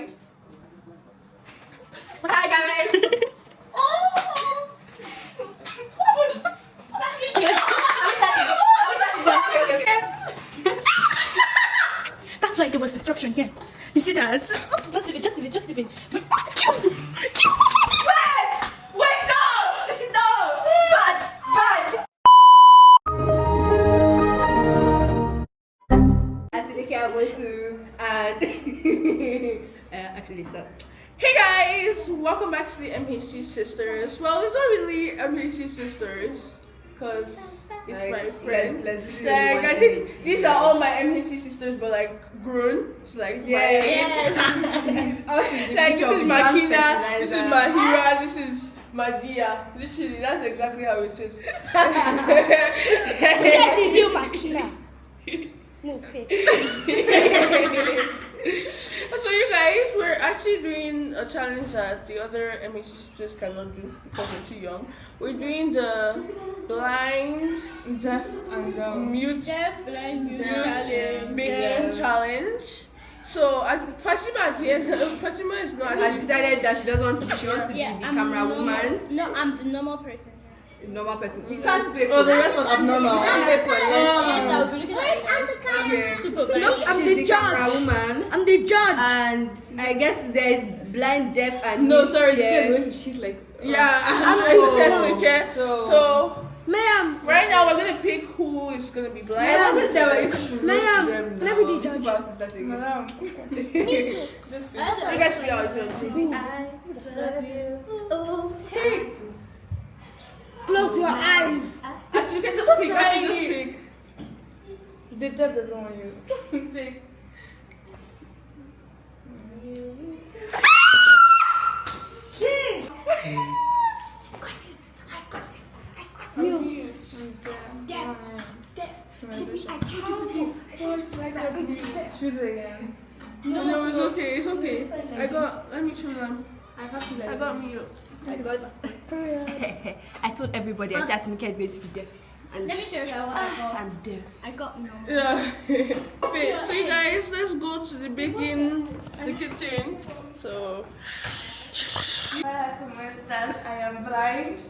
blind. Hi guys. That's why there was instruction here. You see that? Just leave it, just leave it, just leave it. Wait, no, bad. And actually start. Hey guys, welcome back to the MHT sisters. Well, it's not really MHT sisters because it's Like, my friend. let's do Like one I think MHT, these are all my MHT sisters, but like grown. It's like my age. Like this is my Kina, this is my Hira, this is my Dia. Literally, that's exactly how it is. Let me do my Kina. No fake. So you guys, we're actually doing a challenge that the other MHT sisters cannot do because they're too young. We're doing the blind, Deaf and dumb. mute, Blind mute challenge, baking challenge. So Fatima is not Has actually. decided that she doesn't want to be, she wants to be the camera woman, No, I'm the normal person. normal person. You can't be Oh, the rest was abnormal. I'm the I'm the camera judge. woman, I'm the judge. and I guess there's blind, deaf, and No, mute sorry, here. they're going to cheat like. Yeah, I'm so Ma'am, right now we're gonna pick who is gonna be I blind. wasn't there when you should Ma'am, roast them can I be the now. judge? People have to start again. Madam. You guys see how it is. close your eyes. Actually, you can just pick. Actually, just pick. The deaf doesn't want you. Take. Mute. Shoot it again. No, it's okay. It's okay. Let me show them. I got mute. I told everybody, I said Atunike is going to be deaf. And Let me show you what I got. I'm deaf. I got no. Yeah. Okay, so you guys, let's go to the kitchen. So. Hola, ¿cómo estás? I am blind.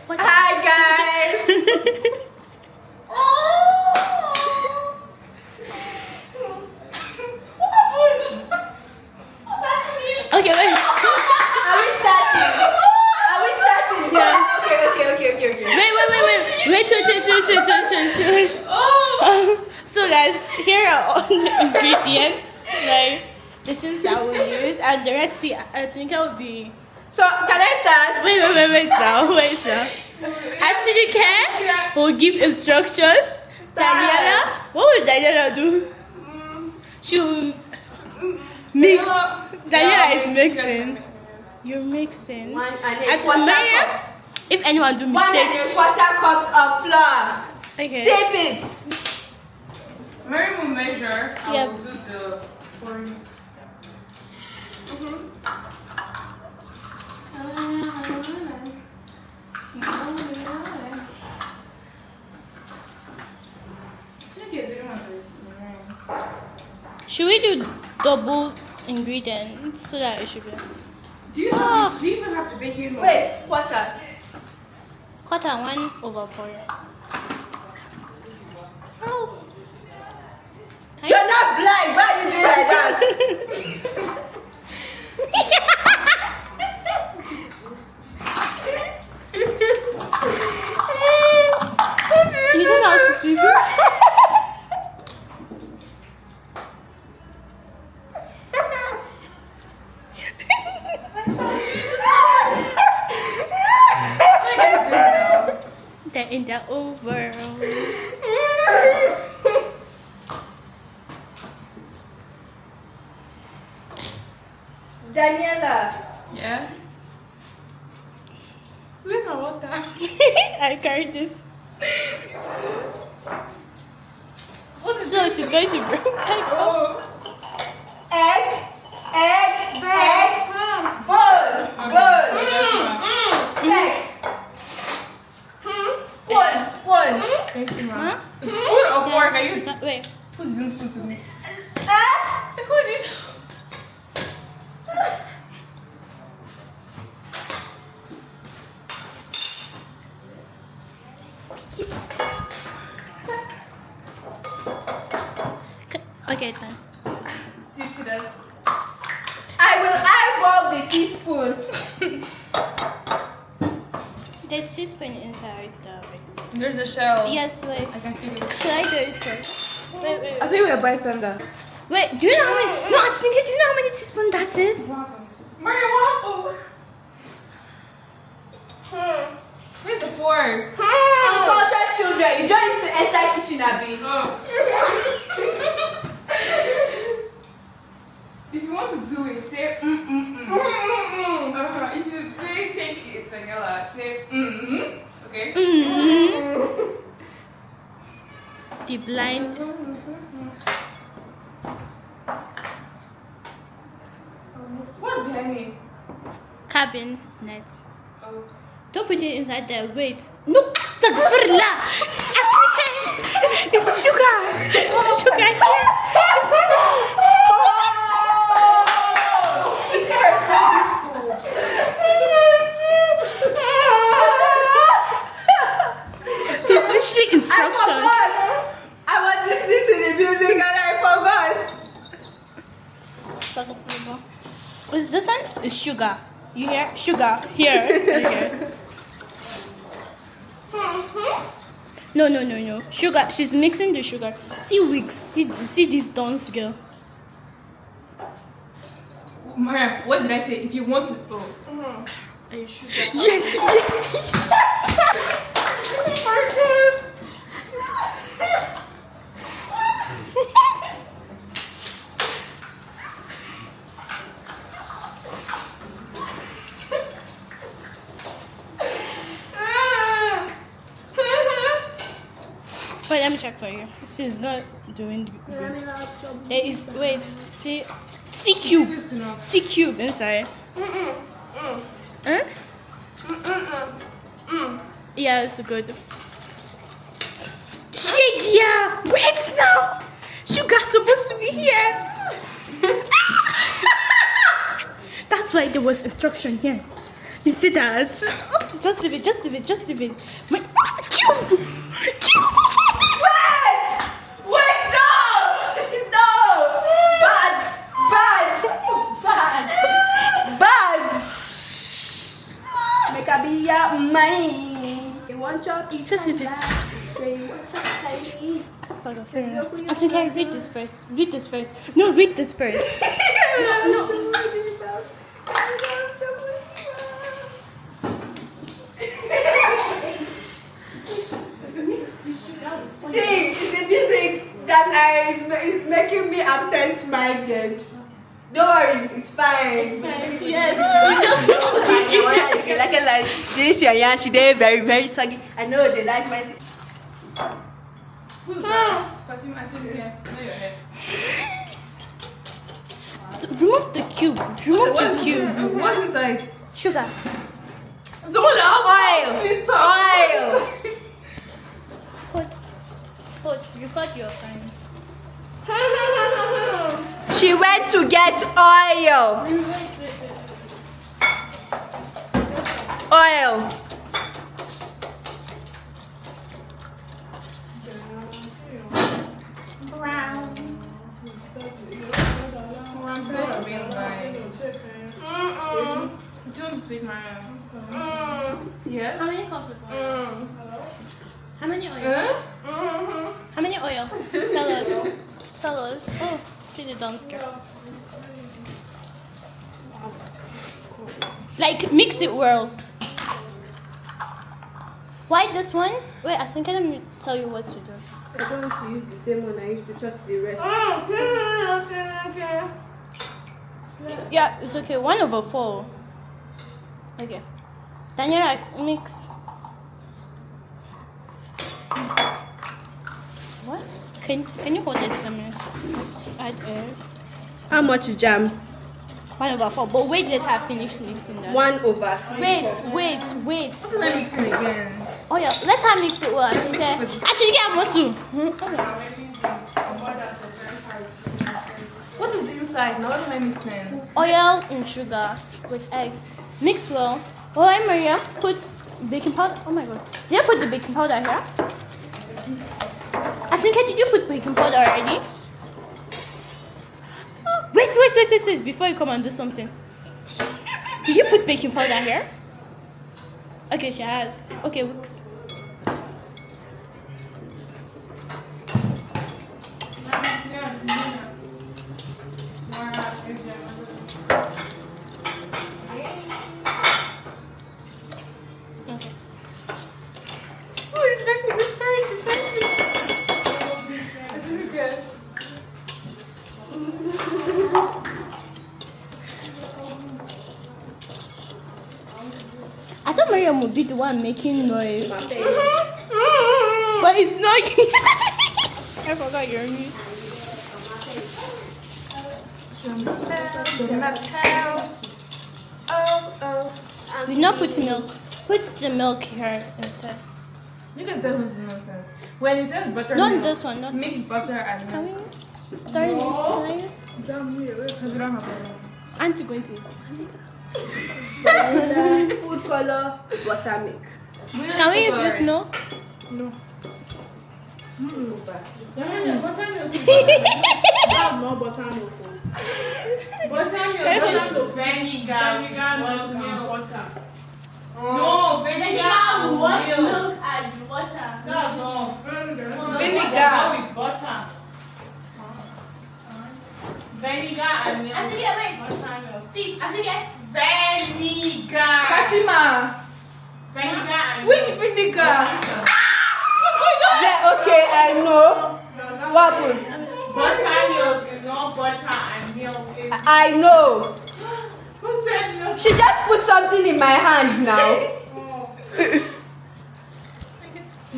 Hi guys! Okay, wait. Are we starting? Yeah. Okay. Wait. So guys, here are all the ingredients, like the things that we use, and the recipe. I think it will be. So, can I start? Wait now. Atunike will give instructions. Daniela, what will Daniela do? She'll mix. Daniela is mixing. You're mixing. One and And a to quarter Miriam, cup. if anyone do 1 and a mistakes, quarter cups of flour. okay. Save it. Mary will measure. I Yep. will do the pouring. Should we do double ingredients so that it should be Do you do you even have to bake it? Wait, quarter. quarter 1/4? Oh. You're not blind. Why are you doing like that? You don't know how to speak. They're in the overworld. Daniela. Yeah. Where's my water? I carried it. So she's going to bring Oh. Egg. Bowl. Egg. Spoon. Thank you, ma. Huh? Spoon or fork? Are you? Wait. Who's doing spoon to me? Who's it? Okay, done. Do you see that? I will eyeball the teaspoon. There's teaspoon inside the. There's a shell. Yes, wait. I can see it. Should I do it first? Wait. I think we're a bystander. Wait, do you know how many? No, I think do you know how many teaspoons that is? Mario, what? Where's the fork? Uncultured children, you don't need to enter kitchen, Abby. If you want to do it, say If you say take it, say okay. The blind. What's behind me? Cabin net. Oh. Don't put it inside there. Wait. No, astaghfirullah. It's sugar. It's sugar here. It's sugar. It's literally instructions. I was listening to the music and I forgot. Astaghfirullah. What's this one? It's sugar. You hear? Sugar. Here. Here. No. Sugar. She's mixing the sugar. See wigs. See this dance girl. Mariam, what did I say? If you want to. Oh. Are you sure? Wait, let me check for you. She's not doing good. There is, wait, see, C cube. C cube inside. Huh? Yeah, it's good. Shake, yeah. Wait now. Sugar's supposed to be here. That's why there was instruction here. You see that? Just leave it. Wait, cube. Wait, no! Bad! Make a be your mind. You want your eat. Just leave it. Say you want your Chinese. I think I read this first. No, read this first. No. See, it's the music that is making me absent-minded. Don't worry, it's fine. Yes. Like this your yarn, she did very, very soggy. I know they like my Who's that? Fatima, I think your hair. No, your hair. Remove the cube. What's inside? Sugar. Someone else. oil. Please talk. Oil. Hold, record your friends. She went to get oil. Oil. Don't speak, Mariam. Yes. How many cups of oil? How many oil? How many oil? Tell us. Oh, see the dance girl. Like, mix it well. Why this one? Wait, I think let me tell you what to do. I don't want to use the same one I used to touch the rest. Okay. Yeah, it's okay. 1/4. Okay. Daniela, mix. What? Can you hold it for me? Add air. How much jam? 1/4. But wait, let's have finished mixing that. 1/3. Wait. What am I mixing again? Oh yeah, let's have mix it well. I think. Actually, get more too. Okay. outside. Now what am I mixing? Oil and sugar with egg. Mix well. Oh, hi Maria. Put baking powder. Oh my god. Did you put the baking powder here? Atinka, did you put baking powder already? Wait. Before you come and do something. Did you put baking powder here? Okay, she has. Okay, works. I thought Mariam would be the one making noise. But it's not. I forgot your name. Did not put milk. Put the milk here instead. You can tell me the nonsense. When it says buttermilk, Not this one. Not mix butter and Can milk. we? Darling, Because we don't have butter. Auntie going to. Food color, buttermilk. Can we use this milk? No. Buttermilk. That's not buttermilk. Buttermilk. Vinegar. Milk and butter. No, vinegar and milk. and water. That's all. Vinegar. with butter. Vinegar and milk. Asinke, wait. Buttermilk. See, Asinke. Vinegar. Fatima. Vinegar and Which milk. vinegar? Yeah, okay, I know. What happened? Buttermilk is not butter and milk is. I know. Who said no? She just put something in my hand now.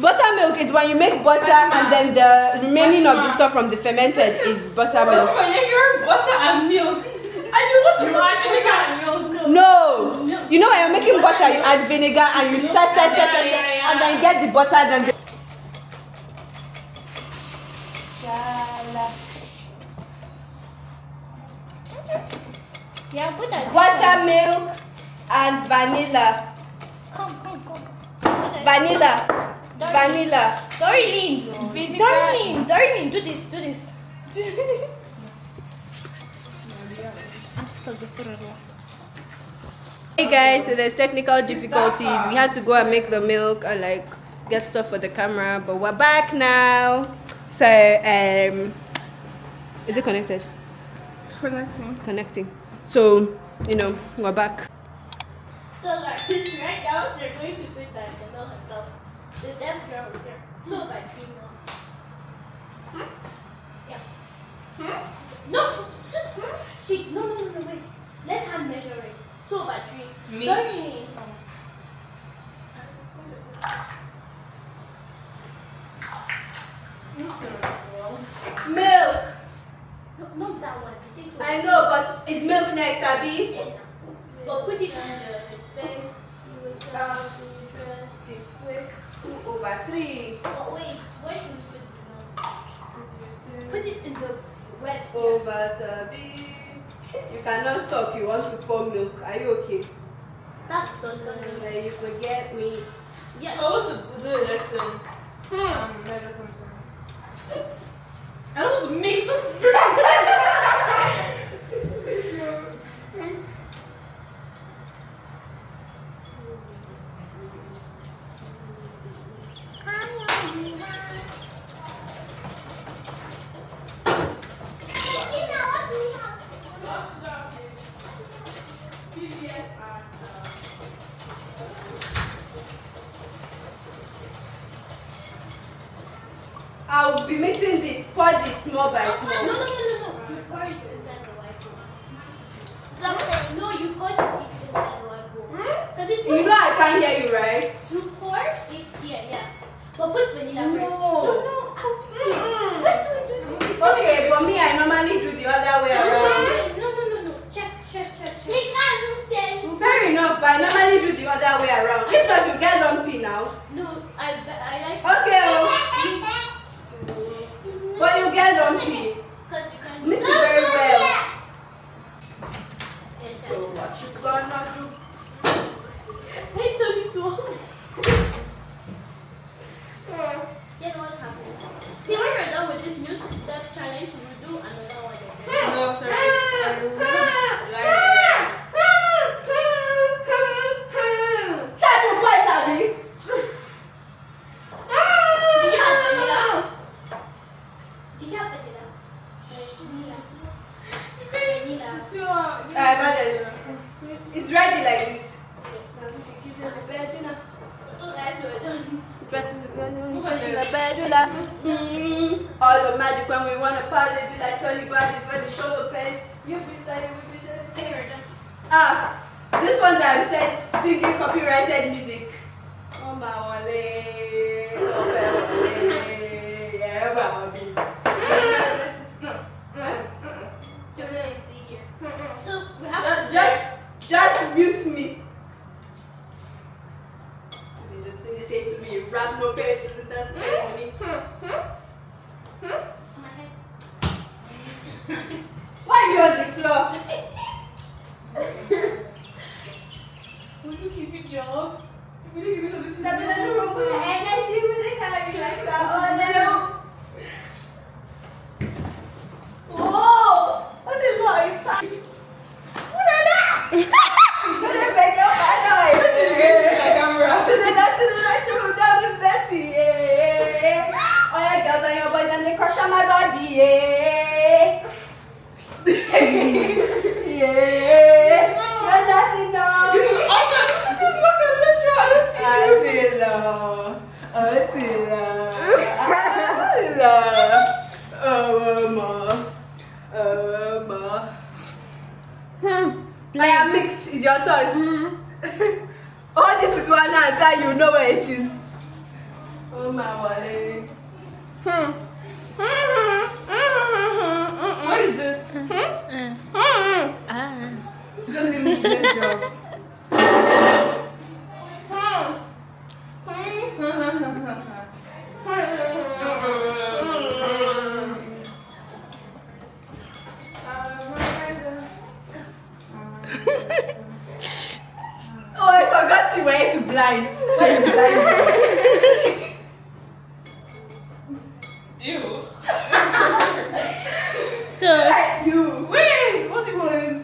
Buttermilk is when you make butter and then the remaining of the stuff from the fermented is buttermilk. You're butter and milk. And you want to add vinegar and milk? No. You know when you're making butter, you add vinegar and you stir, and then you get the butter, then the... Yeah, put that. Buttermilk and vanilla. Come. Vanilla. Darling, do this. Hey guys, so there's technical difficulties. We had to go and make the milk and like get stuff for the camera, but we're back now. So is it connected? Connecting. So, you know, we're back. So like right now they're going to put like the milk and stuff. The deaf girl is here. 2 by 3 milk. Yeah. No. No, wait. Let's hand measure it. 2 by 3. Me? Darling. Milk. No, not that one. I know, but is milk next, Abby? But put it on the thing. 2/3. But wait, where should we put the milk? Put it in the wet. Over Sabi. You cannot talk, you want to pour milk. Are you okay? That's done. You forget me. Yeah. I want to do a lesson. Measure something. I don't want to mix I'll be mixing this. Pour this small by No. small. You pour it inside the white bowl. No, you pour it inside the white bowl. Because it. You know I can't hear you, right? You pour it here, yeah. But put vanilla first. No. Wait. Okay, but me, I normally do the other way around. No. Check. Fair enough, but I normally do the other way around. If not, you get lumpy now. No, I like. Okay, but you get lumpy. Because you can. Mix it very well. It's ready like this. All the magic when we want to party, be like 20 bodies when the shoulder pains. You be starting, we be starting. This one that I said singing copyrighted music. Oh my wale, oh my wale, yeah, my wale. So we have to just mute me. They say to me, rap no pay to the start to pay money. Why are you on the floor? Will you keep your job? Will you give me something to Step in the room with the energy, with the carry like that. Oh no! Whoa! What is what? It's fine. Put it back up, I know it. To the left, down with Bessie. All your girls and your boys, and they crush on my body. Yeah. No, nothing, no. This is not consensual. I don't see it. Attila. I am mixed. It's your turn. All this is one answer. You know where it is. Oh my wale. What is this? This doesn't mean this job. Oh, I forgot to wear it to blind. Where is blind? Ew. So You. Wait, what do you want?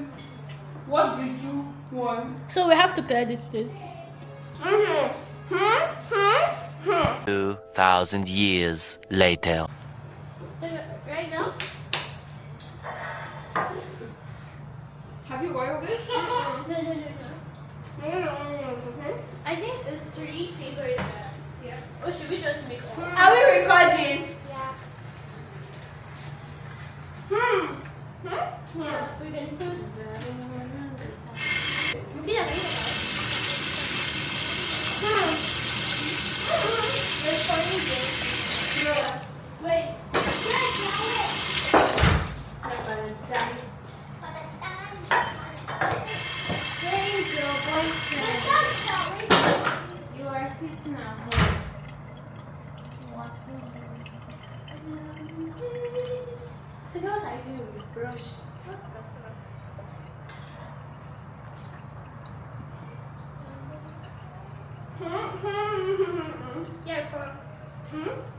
What do you want? so we have to clear this place. 2,000 years later. So right now. Have you oiled it? No. I think it's 3 papers here. Or should we just make all? Are we recording? Yeah. We can put. Wait. Where's your boyfriend? You are sitting at home. So what I do is brush. What's that? Yeah,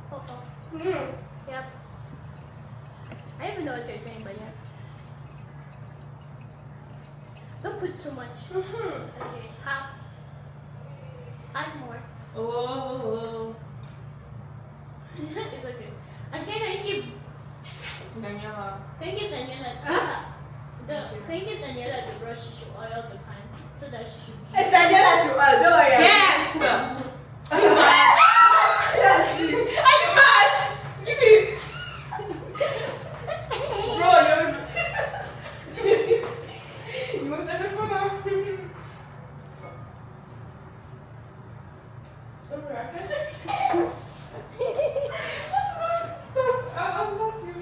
Papa. Yep. I don't even know what you're saying, but yeah. Don't put too much. Okay, half. Add more. Oh. It's okay. And can I give Daniela. Can you give Daniela the brush she should oil the pan so that she should be. It's Daniela should oil, don't worry. Yes! Are you mad? Are you mad? Give me. Bro, you want that for now? Stop. I'll stop you.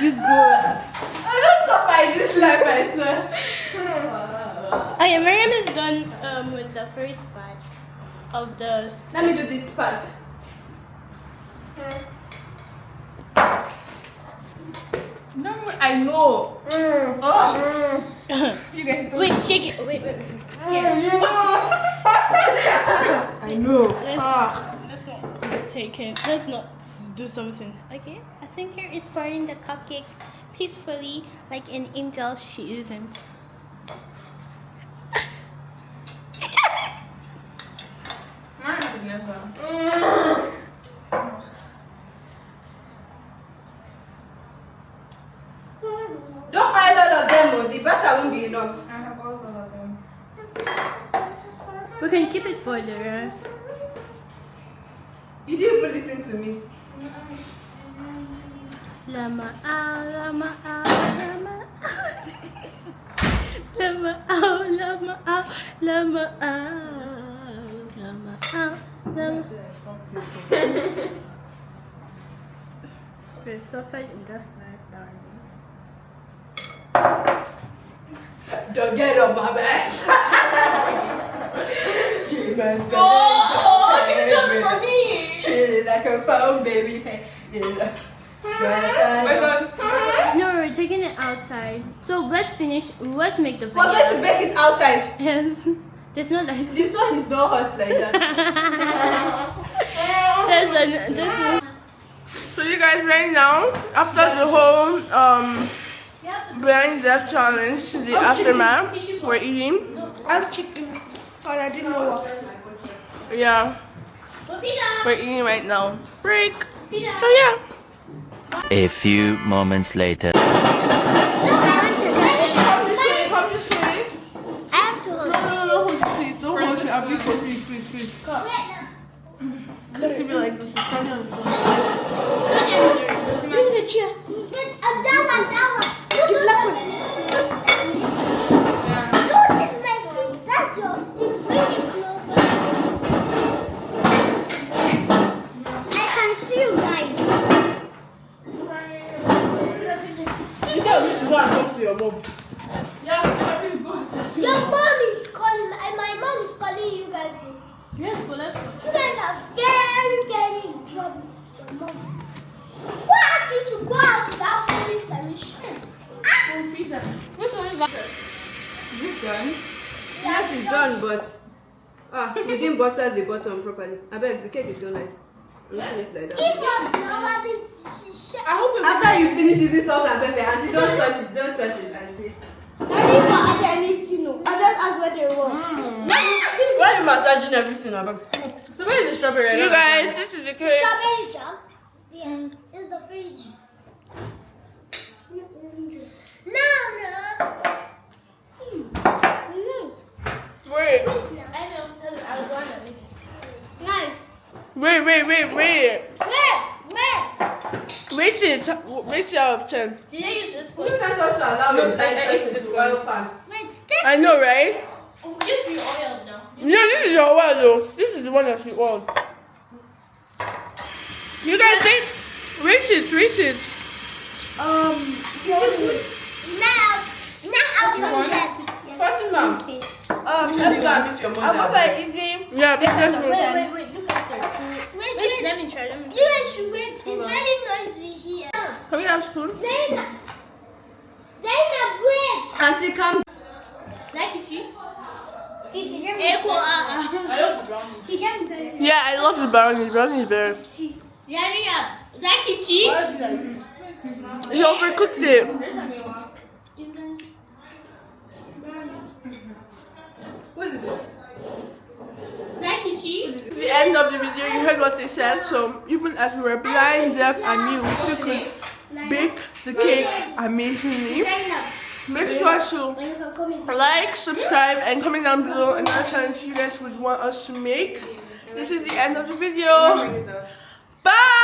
You good. I don't stop by this life, I swear. Okay, Miriam is done with the first batch of the. Let me do this part. No, I know. Oh. You guys don't. Wait, shake it. Wait. Here. I know. Let's take it. Let's not do something. Okay? I think here is pouring the cupcake peacefully, like an angel she isn't. Mine is never. Don't pile all of them, oh. The butter won't be enough. I have all of them. We can keep it for the rest. You didn't even listen to me. Lama ow, lama ow, lama ow. Lama ow, lama ow, lama ow, lama ow, lama. We've suffered in this life, darlings. Don't get on my back. Oh, give it up for me. Chilling like a phone, baby. Yeah. No, we're taking it outside. So let's finish. Let's make the video. We're going to bake it outside. Yes. There's no light. This one is not hot like that. So you guys, right now, after the whole blind death challenge, the aftermath, we're eating. I have chicken. God, I didn't know what. Yeah, we're eating right now. Break. So yeah. A few moments later. Come this way. I have to hold. No, hold it, please. Don't hold it. I'll be for please. Let's give it like this. Bring the chair. That one. The black one. No, this is my seat. That's your seat. Bring it closer. I can see you guys. You don't need to go and talk to your mom. Yeah, good. Your mom is calling. My mom is calling you guys. Yes, but let's go. You guys are very, very in trouble with your moms. Who asked you to go out without police permission? We'll feed them. Which one is that? Is it done? Yes, it's done, but we didn't butter the bottom properly. I beg, the cake is so nice. I'm eating it like that. Give us now what the I hope it After you finish using salt and pepper, auntie, don't touch it, auntie. I didn't add anything. I just asked what they want. Why are you massaging everything about? So where is the strawberry? You guys, this is the cake. Strawberry jam. Yeah, in the fridge. No. Wait. I know. I was wondering. It's nice. Wait. Where? Rate it out of 10. Did I use this Who one? sent us to allow No, a blind I person ate this to one. oil pan? Wait, this. I know, right? Yes, you oil now. No, this is your one though. This is the one that she won. You guys think? Reach it. Is it good? Now I'll come back. Fatima, let's go and meet your mother. Yeah, because Wait, look at her. Wait. Let me try. You guys should wait. It's very noisy here. can we have spoons? Zainab, wait. Auntie, come. Like it, she? Yeah, I love the brownies. Brownies better. You overcooked it. Who is this? The end of the video, you heard what they said. So even as we were blind, deaf, and mute, we still could bake the cake amazingly. Make sure to like, subscribe, and comment down below another challenge you guys would want us to make. This is the end of the video. Bye!